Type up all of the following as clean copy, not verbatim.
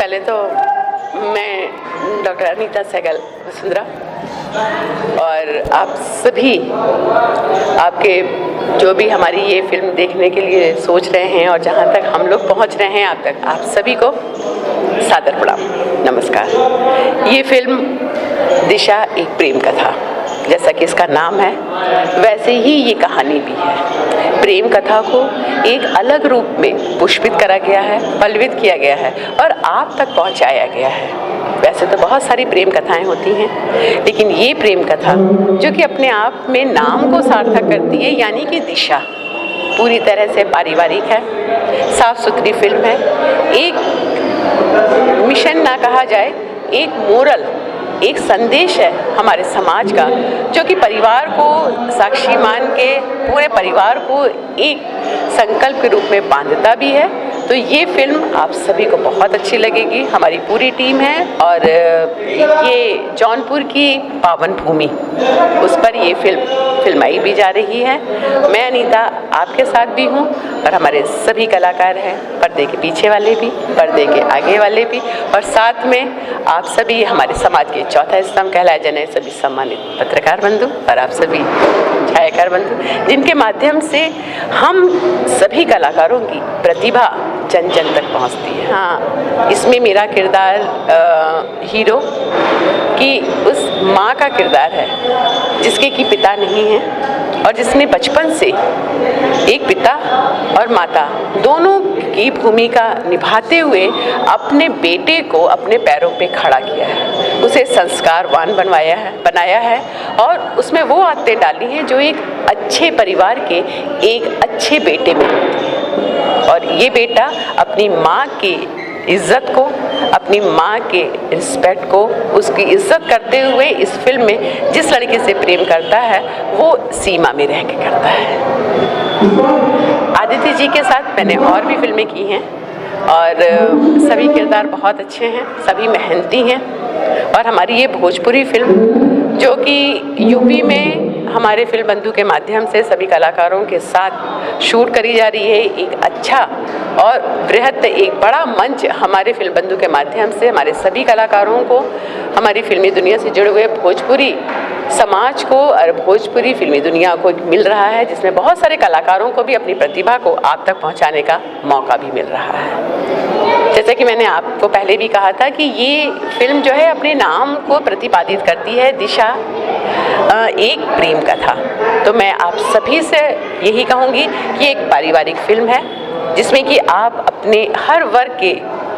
पहले तो मैं डॉक्टर अनीता सहगल वसुंधरा और आप सभी आपके जो भी हमारी ये फिल्म देखने के लिए सोच रहे हैं और जहाँ तक हम लोग पहुँच रहे हैं आप तक, आप सभी को सादर प्रणाम, नमस्कार। ये फिल्म दिशा एक प्रेम कथा, जैसा कि इसका नाम है वैसे ही ये कहानी भी है। प्रेम कथा को एक अलग रूप में पुष्पित करा गया है, पल्लवित किया गया है और आप तक पहुंचाया गया है। वैसे तो बहुत सारी प्रेम कथाएं होती हैं, लेकिन ये प्रेम कथा जो कि अपने आप में नाम को सार्थक करती है, यानी कि दिशा, पूरी तरह से पारिवारिक है, साफ सुथरी फिल्म है। एक मिशन ना कहा जाए, एक मोरल, एक संदेश है हमारे समाज का, जो कि परिवार को साक्षी मान के पूरे परिवार को एक संकल्प के रूप में बांधता भी है। तो ये फिल्म आप सभी को बहुत अच्छी लगेगी। हमारी पूरी टीम है और ये जौनपुर की पावन भूमि, उस पर ये फिल्माई भी जा रही है। मैं अनीता आपके साथ भी हूँ और हमारे सभी कलाकार हैं, पर्दे के पीछे वाले भी, पर्दे के आगे वाले भी, और साथ में आप सभी हमारे समाज के चौथा स्तंभ कहलाए जाने सभी सम्मानित पत्रकार बंधु और आप सभी छायाकार बंधु, जिनके माध्यम से हम सभी कलाकारों की प्रतिभा जन जन तक पहुंचती है। हाँ, इसमें मेरा किरदार हीरो की उस माँ का किरदार है जिसके कि पिता नहीं है और जिसने बचपन से एक पिता और माता दोनों की भूमिका निभाते हुए अपने बेटे को अपने पैरों पे खड़ा किया है, उसे संस्कारवान बनाया है और उसमें वो आदतें डाली हैं जो एक अच्छे परिवार के एक अच्छे बेटे में होती है। और ये बेटा अपनी माँ की इज़्ज़त को, अपनी माँ के रिस्पेक्ट को, उसकी इज़्ज़त करते हुए इस फिल्म में जिस लड़के से प्रेम करता है वो सीमा में रह के करता है। आदित्य जी के साथ मैंने और भी फिल्में की हैं और सभी किरदार बहुत अच्छे हैं, सभी मेहनती हैं। और हमारी ये भोजपुरी फिल्म जो कि यूपी में हमारे फिल्म बंधु के माध्यम से सभी कलाकारों के साथ शूट करी जा रही है, एक अच्छा और बृहद एक बड़ा मंच हमारे फिल्म बंधु के माध्यम से हमारे सभी कलाकारों को, हमारी फिल्मी दुनिया से जुड़े हुए भोजपुरी समाज को और भोजपुरी फिल्मी दुनिया को मिल रहा है, जिसमें बहुत सारे कलाकारों को भी अपनी प्रतिभा को आप तक पहुंचाने का मौका भी मिल रहा है। जैसा कि मैंने आपको पहले भी कहा था कि ये फिल्म जो है अपने नाम को प्रतिपादित करती है, दिशा एक प्रेम कथा। तो मैं आप सभी से यही कहूँगी कि एक पारिवारिक फिल्म है जिसमें कि आप अपने हर वर्ग के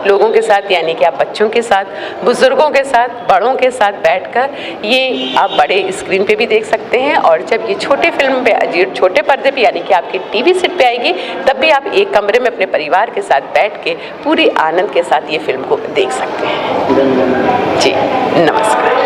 लोगों के साथ, यानी कि आप बच्चों के साथ, बुजुर्गों के साथ, बड़ों के साथ बैठकर ये आप बड़े स्क्रीन पे भी देख सकते हैं और जब ये छोटे फिल्म पे, छोटे पर्दे पे, यानी कि आपकी टीवी सेट पे आएगी, तब भी आप एक कमरे में अपने परिवार के साथ बैठ के पूरी आनंद के साथ ये फिल्म को देख सकते हैं। जी, नमस्कार।